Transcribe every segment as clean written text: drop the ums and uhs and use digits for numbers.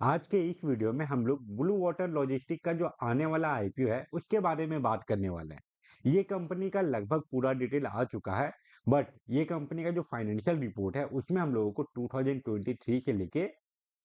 आज के इस वीडियो में हम लोग ब्लू वाटर लॉजिस्टिक का जो आने वाला आईपीओ है उसके बारे में बात करने वाले हैं। ये कंपनी का लगभग पूरा डिटेल आ चुका है। बट ये कंपनी का जो फाइनेंशियल रिपोर्ट है उसमें हम लोगों को 2023 से लेके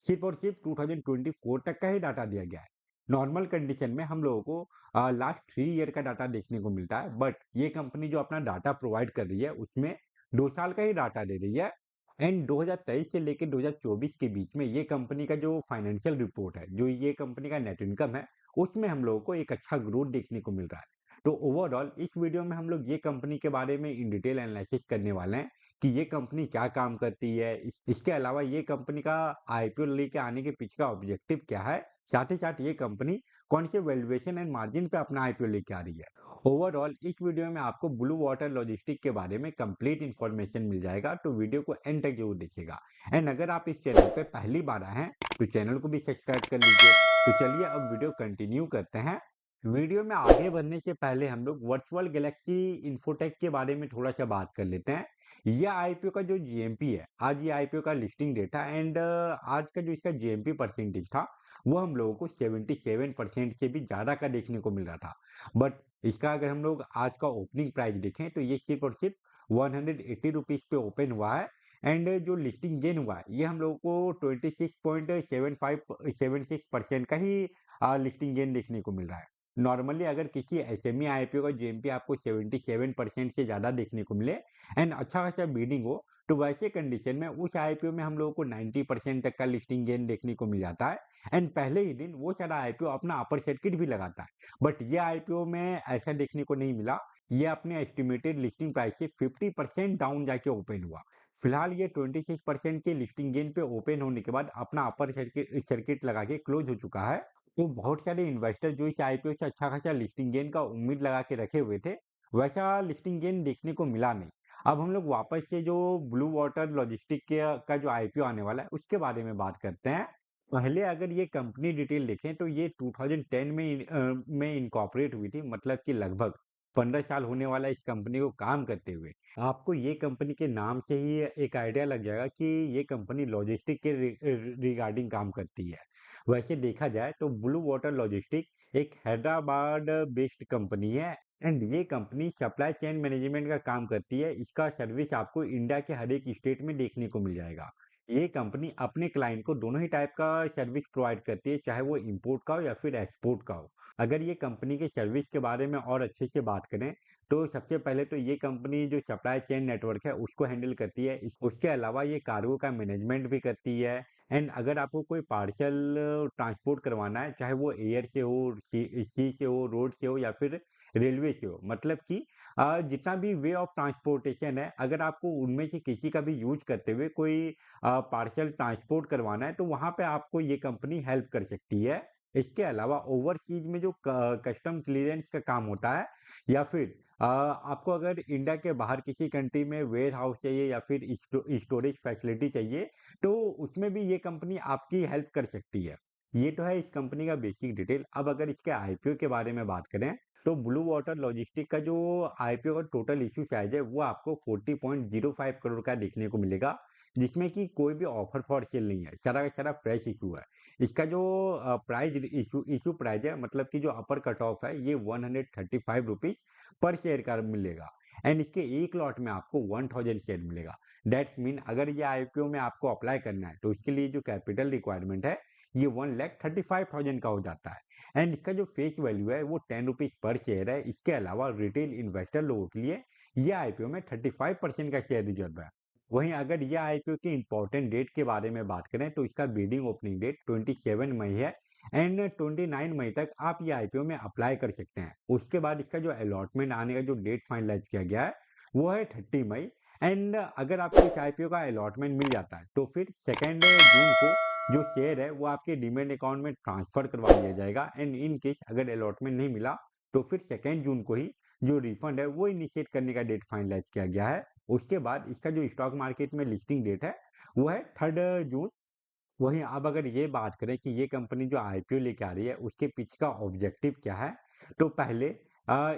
सिर्फ और सिर्फ 2024 तक का ही डाटा दिया गया है। नॉर्मल कंडीशन में हम लोगों को लास्ट 3 ईयर का डाटा देखने को मिलता है, बट ये कंपनी जो अपना डाटा प्रोवाइड कर रही है उसमें 2 साल का ही डाटा दे रही है। एंड 2023 से लेकर 2024 के बीच में ये कंपनी का जो फाइनेंशियल रिपोर्ट है, जो ये कंपनी का नेट इनकम है, उसमें हम लोगों को एक अच्छा ग्रोथ देखने को मिल रहा है। तो ओवरऑल इस वीडियो में हम लोग ये कंपनी के बारे में इन डिटेल एनालिसिस करने वाले हैं कि ये कंपनी क्या काम करती है। इसके अलावा ये कंपनी का आईपीओ लेके आने के पीछे का ऑब्जेक्टिव क्या है, साथ ही साथ ये कंपनी कौन से वैल्यूएशन एंड मार्जिन पे अपना आईपीओ लेके आ रही है। ओवरऑल इस वीडियो में आपको ब्लू वाटर लॉजिस्टिक के बारे में कंप्लीट इन्फॉर्मेशन मिल जाएगा, तो वीडियो को एंड तक जरूर देखिएगा। एंड अगर आप इस चैनल पे पहली बार आए हैं तो चैनल को भी सब्सक्राइब कर लीजिए। तो चलिए अब वीडियो कंटिन्यू करते हैं। वीडियो में आगे बढ़ने से पहले हम लोग वर्चुअल गैलेक्सी इन्फोटेक के बारे में थोड़ा सा बात कर लेते हैं। यह आईपीओ का जो जीएमपी है, आज ये आईपीओ का लिस्टिंग डेट था एंड आज का जो इसका जीएमपी परसेंटेज था वो हम लोगों को 77% से भी ज्यादा का देखने को मिल रहा था। बट इसका अगर हम लोग आज का ओपनिंग प्राइस देखें तो ये सिर्फ और सिर्फ 180 रुपीज पे ओपन हुआ है। एंड जो लिस्टिंग गेन हुआ है ये हम लोगों को 26.76% का ही लिस्टिंग गेन देखने को मिल रहा है। नॉर्मली अगर किसी एसएमई आईपीओ का जीएमपी आपको 77% से ज्यादा देखने को मिले एंड अच्छा खासा बीडिंग हो, तो वैसे कंडीशन में उस आईपीओ में हम लोगों को 90% तक का लिस्टिंग गेन देखने को मिल जाता है। एंड पहले ही दिन वो सारा आईपीओ अपना अपर सर्किट भी लगाता है। बट ये आईपीओ में ऐसा देखने को नहीं मिला। ये अपने एस्टिमेटेड लिस्टिंग प्राइस से 50% डाउन जाके ओपन हुआ। फिलहाल ये 26% के लिस्टिंग गेन पे ओपन होने के बाद अपना अपर सर्किट सर्किट लगा के क्लोज हो चुका है। तो बहुत सारे इन्वेस्टर जो इस आईपीओ से अच्छा खासा लिस्टिंग गेन का उम्मीद लगा के रखे हुए थे, वैसा लिस्टिंग गेन देखने को मिला नहीं। अब हम लोग वापस से जो ब्लू वाटर लॉजिस्टिक के का जो आईपीओ आने वाला है उसके बारे में बात करते हैं। पहले अगर ये कंपनी डिटेल देखें तो ये 2010 में इनकॉर्पोरेट हुई थी, मतलब कि लगभग 15 साल होने वाला इस कंपनी को काम करते हुए। आपको ये कंपनी के नाम से ही एक आइडिया लग जाएगा कि ये कंपनी लॉजिस्टिक के रिगार्डिंग काम करती है। वैसे देखा जाए तो ब्लू वाटर लॉजिस्टिक एक हैदराबाद बेस्ड कंपनी है एंड ये कंपनी सप्लाई चेन मैनेजमेंट का काम करती है। इसका सर्विस आपको इंडिया के हर एक स्टेट में देखने को मिल जाएगा। ये कंपनी अपने क्लाइंट को दोनों ही टाइप का सर्विस प्रोवाइड करती है, चाहे वो इंपोर्ट का हो या फिर एक्सपोर्ट का हो। अगर ये कंपनी के सर्विस के बारे में और अच्छे से बात करें तो सबसे पहले तो ये कंपनी जो सप्लाई चेन नेटवर्क है उसको हैंडल करती है। उसके अलावा ये कार्गो का मैनेजमेंट भी करती है। एंड अगर आपको कोई पार्सल ट्रांसपोर्ट करवाना है, चाहे वो एयर से हो, सी से हो, रोड से हो या फिर रेलवे से हो, मतलब कि जितना भी वे ऑफ ट्रांसपोर्टेशन है, अगर आपको उनमें से किसी का भी यूज करते हुए कोई पार्सल ट्रांसपोर्ट करवाना है तो वहां पे आपको ये कंपनी हेल्प कर सकती है। इसके अलावा ओवरसीज में जो कस्टम क्लियरेंस का काम होता है या फिर आपको अगर इंडिया के बाहर किसी कंट्री में वेयर हाउस चाहिए या फिर स्टोरेज फैसिलिटी चाहिए, तो उसमें भी ये कंपनी आपकी हेल्प कर सकती है। ये तो है इस कंपनी का बेसिक डिटेल। अब अगर इसके आईपीओ के बारे में बात करें तो ब्लू वाटर लॉजिस्टिक का जो आईपीओ का टोटल इश्यू साइज है वो आपको 40.05 करोड़ का देखने को मिलेगा, जिसमें कि कोई भी ऑफर फॉर सेल नहीं है, सारा का सारा फ्रेश इशू है। इसका जो प्राइस इशू प्राइस है, मतलब कि जो अपर कट ऑफ है, ये 135 रुपीज पर शेयर का मिलेगा। एंड इसके एक लॉट में आपको 1000 शेयर मिलेगा। दैट्स मीन अगर ये आईपीओ में आपको अप्लाई करना है तो इसके लिए जो कैपिटल रिक्वायरमेंट है ये 1,35,000 का हो जाता है। एंड इसका जो फेस वैल्यू है वो 10 रुपीज पर शेयर है। इसके अलावा रिटेल इन्वेस्टर लोगों के लिए ये आईपीओ में 35% का शेयर रिजर्व है। वहीं अगर ये आईपीओ के इंपॉर्टेंट डेट के बारे में बात करें तो इसका बिडिंग ओपनिंग डेट 27 मई है। एंड 29 मई तक आप ये आईपीओ में अप्लाई कर सकते हैं। उसके बाद इसका जो अलॉटमेंट आने का जो डेट फाइनलाइज किया गया है वो है 30 मई। एंड अगर आपको इस आईपीओ का अलॉटमेंट मिल जाता है तो फिर 2 जून को जो शेयर है वो आपके डीमेट अकाउंट में ट्रांसफर करवा दिया जाएगा। एंड इन केस अगर अलॉटमेंट नहीं मिला तो फिर 2 जून को ही जो रिफंड है वो इनिशिएट करने का डेट फाइनलाइज किया गया है। उसके बाद इसका जो स्टॉक मार्केट में लिस्टिंग डेट है वो है 3 जून। वहीं अब अगर ये बात करें कि ये कंपनी जो आईपीओ लेके आ रही है उसके पीछे का ऑब्जेक्टिव क्या है, तो पहले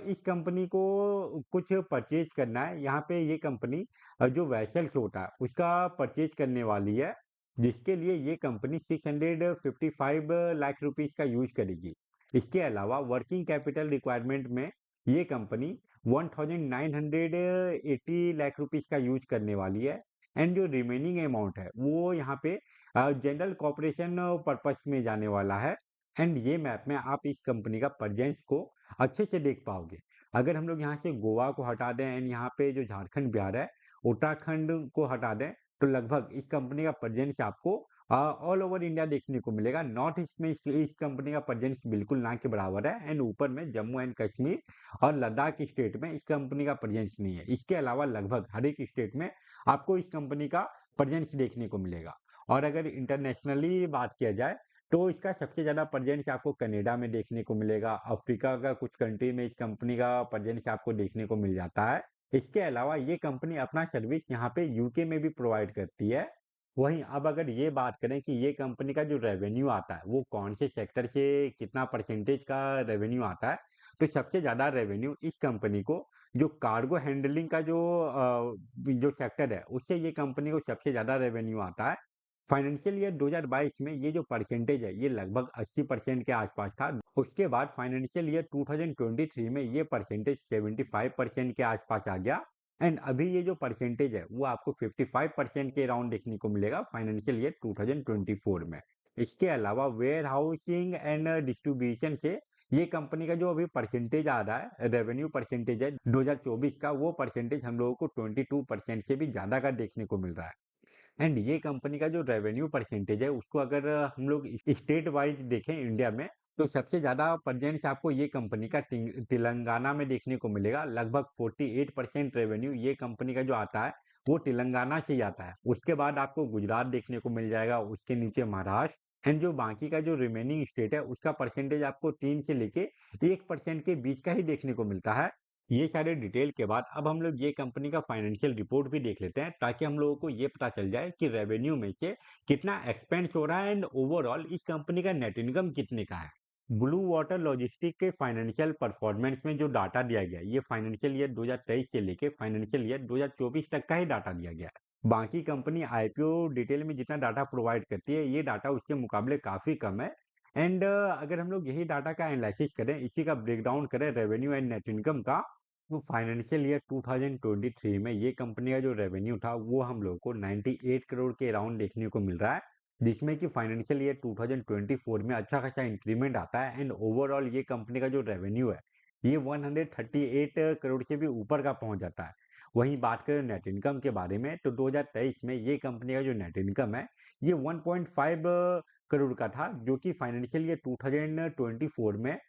इस कंपनी को कुछ परचेज करना है। यहाँ पे ये कंपनी जो वैसल्स होता है उसका परचेज करने वाली है। जिसके लिए ये कंपनी 655 लाख रुपीस का यूज करेगी। इसके अलावा वर्किंग कैपिटल रिक्वायरमेंट में ये कंपनी 1980 लाख रुपीस का यूज करने वाली है। एंड जो रिमेनिंग अमाउंट है वो यहाँ पे जनरल कॉर्पोरेशन पर्पस में जाने वाला है। एंड ये मैप में आप इस कंपनी का प्रेजेंस को अच्छे से देख पाओगे। अगर हम लोग यहाँ से गोवा को हटा दें एंड यहाँ पे जो झारखंड बिहार है, उत्तराखंड को हटा दें, तो लगभग इस कंपनी का प्रेजेंस आपको ऑल ओवर इंडिया देखने को मिलेगा। नॉर्थ ईस्ट में इस कंपनी का प्रेजेंस बिल्कुल ना के बराबर है। एंड ऊपर में जम्मू एंड कश्मीर और लद्दाख स्टेट में इस कंपनी का प्रेजेंस नहीं है। इसके अलावा लगभग हर एक स्टेट में आपको इस कंपनी का प्रेजेंस देखने को मिलेगा। और अगर इंटरनेशनली बात किया जाए तो इसका सबसे ज्यादा प्रेजेंस आपको कनाडा में देखने को मिलेगा। अफ्रीका का कुछ कंट्री में इस कंपनी का प्रेजेंस आपको देखने को मिल जाता है। इसके अलावा ये कंपनी अपना सर्विस यहाँ पे यूके में भी प्रोवाइड करती है। वहीं अब अगर ये बात करें कि ये कंपनी का जो रेवेन्यू आता है वो कौन से सेक्टर से कितना परसेंटेज का रेवेन्यू आता है, तो सबसे ज्यादा रेवेन्यू इस कंपनी को जो कार्गो हैंडलिंग का जो सेक्टर है उससे ये कंपनी को सबसे ज्यादा रेवेन्यू आता है। फाइनेंशियल ईयर 2022 में ये जो परसेंटेज है ये लगभग 80% के आसपास था। उसके बाद फाइनेंशियल ईयर 2023 में ये परसेंटेज 75% के आसपास आ गया। एंड अभी ये जो परसेंटेज है वो आपको 55% के अराउंड देखने को मिलेगा फाइनेंशियल ईयर 2024 में। इसके अलावा वेयर हाउसिंग एंड डिस्ट्रीब्यूशन से ये कंपनी का जो अभी परसेंटेज आ रहा है, रेवेन्यू परसेंटेज है 2024 का, वो परसेंटेज हम लोगों को 22% से भी ज्यादा का देखने को मिल रहा है। एंड ये कंपनी का जो रेवेन्यू परसेंटेज है उसको अगर हम लोग स्टेट वाइज देखें इंडिया में, तो सबसे ज्यादा प्रेजेंस आपको ये कंपनी का तेलंगाना में देखने को मिलेगा। लगभग 48% रेवेन्यू ये कंपनी का जो आता है वो तेलंगाना से ही आता है। उसके बाद आपको गुजरात देखने को मिल जाएगा, उसके नीचे महाराष्ट्र। एंड जो बाकी का जो रिमेनिंग स्टेट है उसका परसेंटेज आपको 3 से लेके 1% के बीच का ही देखने को मिलता है। ये सारे डिटेल के बाद अब हम लोग ये कंपनी का फाइनेंशियल रिपोर्ट भी देख लेते हैं, ताकि हम लोगों को ये पता चल जाए कि रेवेन्यू में से कितना एक्सपेंस हो रहा है एंड ओवरऑल इस कंपनी का नेट इनकम कितने का है। ब्लू वाटर लॉजिस्टिक के फाइनेंशियल परफॉर्मेंस में जो डाटा दिया गया है ये फाइनेंशियल ईयर 2023 से लेके फाइनेंशियल ईयर 2024 तक का ही डाटा दिया गया है। बाकी कंपनी आईपीओ डिटेल में जितना डाटा प्रोवाइड करती है ये डाटा उसके मुकाबले काफी कम है। एंड अगर हम लोग यही डाटा का एनालिसिस करें, इसी का ब्रेकडाउन करें रेवेन्यू एंड नेट इनकम का, तो फाइनेंशियल ईयर 2023 में ये कंपनी का जो रेवेन्यू था वो हम लोग को 98 करोड़ के अराउंड देखने को मिल रहा है। जिसमें कि फाइनेंशियल ईयर 2024 में अच्छा खासा इंक्रीमेंट आता है। एंड ओवरऑल ये कंपनी का जो रेवेन्यू है ये 138 करोड़ से भी ऊपर का पहुंच जाता है। वहीं बात करें नेट इनकम के बारे में, तो 2023 में ये कंपनी का जो नेट इनकम है ये 1.5 करोड़ का था, जो कि फाइनेंशियल ईयर 2024 में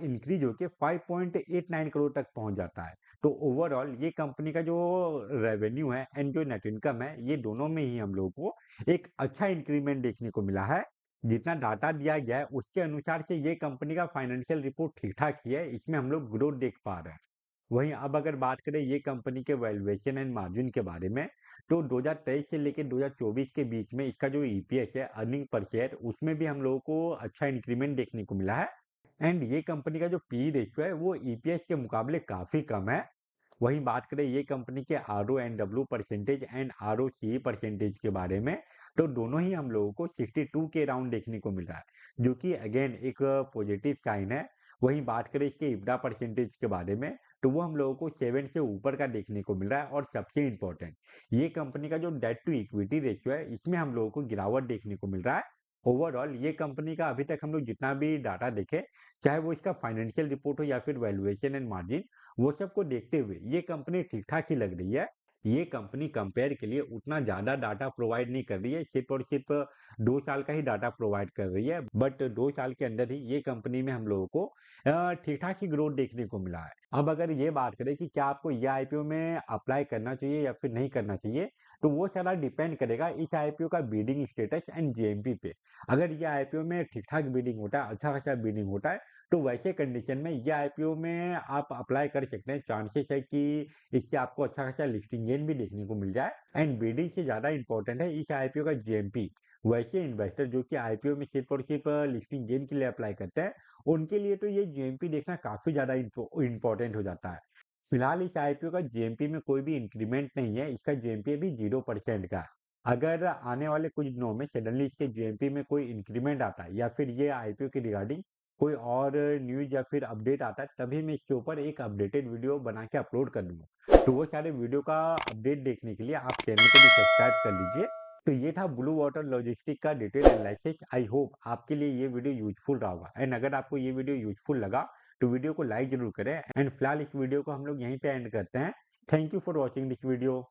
इंक्रीज होके 5.89 करोड़ तक पहुंच जाता है। तो ओवरऑल ये कंपनी का जो रेवेन्यू है एंड जो नेट इनकम है ये दोनों में ही हम लोग को एक अच्छा इंक्रीमेंट देखने को मिला है। जितना डाटा दिया गया है उसके अनुसार से ये कंपनी का फाइनेंशियल रिपोर्ट ठीक ठाक ही है, इसमें हम लोग ग्रोथ देख पा रहे हैं। वहीं अब अगर बात करें ये कंपनी के वैल्यूएशन एंड मार्जिन के बारे में, तो 2023 से लेकर 2024 के बीच में इसका जो ईपीएस है, अर्निंग पर शेयर, उसमें भी हम लोगों को अच्छा इंक्रीमेंट देखने को मिला है। एंड ये कंपनी का जो पी रेशियो है वो ईपीएस के मुकाबले काफी कम है। वहीं बात करें ये कंपनी के R O and W percentage and R O C percentage के बारे में, तो दोनों ही हम लोगों को 62 के राउंड देखने को मिल रहा है, जो कि अगेन एक पॉजिटिव साइन है। वहीं बात करें इसके इब्डा परसेंटेज के बारे में, तो वो हम लोगों को 7 से ऊपर का देखने को मिल रहा है। और सबसे इंपॉर्टेंट, ये कंपनी का जो डेट टू इक्विटी रेशियो है इसमें हम लोगों को गिरावट देखने को मिल रहा है। ओवरऑल ये कंपनी का अभी तक हम लोग जितना भी डाटा देखे, चाहे वो इसका फाइनेंशियल रिपोर्ट हो या फिर वैल्यूएशन एंड मार्जिन, वो सबको देखते हुए ये कंपनी ठीक ठाक ही लग रही है। ये कंपनी कंपेयर के लिए उतना ज्यादा डाटा प्रोवाइड नहीं कर रही है, सिर्फ और सिर्फ 2 साल का ही डाटा प्रोवाइड कर रही है। बट 2 साल के अंदर ही ये कंपनी में हम लोगों को ठीक ठाक ही ग्रोथ देखने को मिला है। अब अगर ये बात करें कि क्या आपको ये आईपीओ में अप्लाई करना चाहिए या फिर नहीं करना चाहिए, तो वो सारा डिपेंड करेगा इस आईपीओ का बीडिंग स्टेटस एंड जीएमपी पे। अगर ये आईपीओ में ठीक ठाक बीडिंग होता है, अच्छा खासा बीडिंग होता है, तो वैसे कंडीशन में ये आईपीओ में आप अप्लाई कर सकते हैं। चांसेस है कि इससे आपको अच्छा खासा लिस्टिंग गेन भी देखने को मिल जाए। एंड बीडिंग से ज्यादा इंपॉर्टेंट है इस आईपीओ का जीएमपी। वैसे इन्वेस्टर जो कि आईपीओ में सिर्फ और सिर्फ लिस्टिंग गेन के लिए अप्लाई करते हैं, उनके लिए तो ये जीएमपी देखना काफी ज्यादा इंपॉर्टेंट हो जाता है। फिलहाल इस आईपीओ का जीएमपी में कोई भी इंक्रीमेंट नहीं है, इसका जीएमपी अभी 0% का है। अगर आने वाले कुछ दिनों में सडनली इसके जीएमपी में कोई इंक्रीमेंट आता है या फिर ये आईपीओ के रिगार्डिंग कोई और न्यूज या फिर अपडेट आता है, तभी मैं इसके ऊपर एक अपडेटेड वीडियो बना के अपलोड कर दूंगा। तो वो सारे वीडियो का अपडेट देखने के लिए आप चैनल को भी सब्सक्राइब कर लीजिए। तो ये था ब्लू वाटर लॉजिस्टिक का डिटेल एनालिसिस। आई होप आपके लिए ये वीडियो यूजफुल रहा होगा, एंड अगर आपको ये वीडियो यूजफुल लगा तो वीडियो को लाइक जरूर करें। एंड फिलहाल इस वीडियो को हम लोग यहीं पे एंड करते हैं। Thank you for watching this video.